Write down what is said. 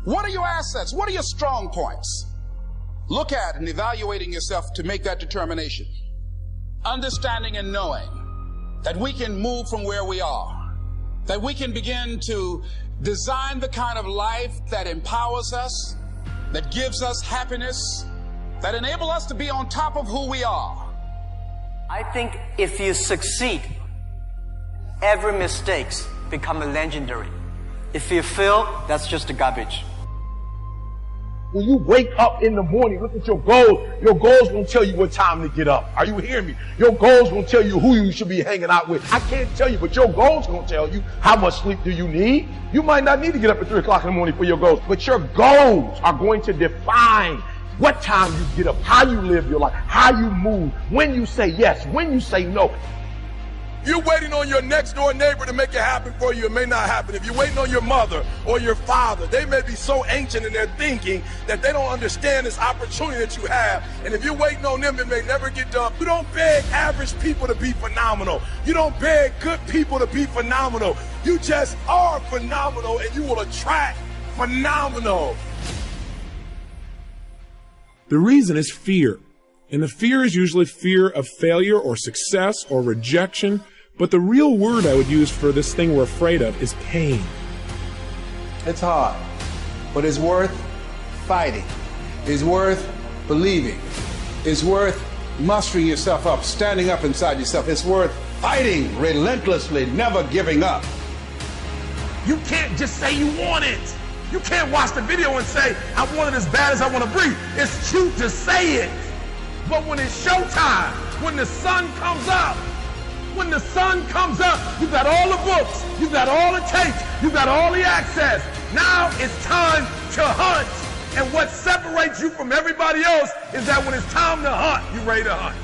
What are your assets? What are your strong points? Look at and evaluating yourself to make that determination. Understanding and knowing that we can move from where we are, that we can begin to design the kind of life that empowers us, that gives us happiness, that enable us to be on top of who we are. I think if you succeed, every mistakes become legendary. If you fail, that's just a garbage. When you wake up in the morning, look at your goals. Your goals won't tell you what time to get up. Are you hearing me? Your goals won't tell you who you should be hanging out with. I can't tell you, but your goals gonna tell you how much sleep do you need. You might not need to get up at 3 o'clock in the morning for your goals, but your goals are going to define what time you get up, how you live your life, how you move, when you say yes, when you say no. You're waiting on your next door neighbor to make it happen for you. It may not happen. If you're waiting on your mother or your father, they may be so ancient in their thinking that they don't understand this opportunity that you have. And if you're waiting on them, it may never get done. You don't beg average people to be phenomenal. You don't beg good people to be phenomenal. You just are phenomenal, and you will attract phenomenal. The reason is fear. And the fear is usually fear of failure or success or rejection. But the real word I would use for this thing we're afraid of is pain. It's hard, but it's worth fighting. It's worth believing. It's worth mustering yourself up, standing up inside yourself. It's worth fighting relentlessly, never giving up. You can't just say you want it. You can't watch the video and say, I want it as bad as I want to breathe. It's cute to say it. But when it's showtime, when the sun comes up, you've got all the books, you've got all the tapes, you've got all the access. Now it's time to hunt. And what separates you from everybody else is that when it's time to hunt, you're ready to hunt.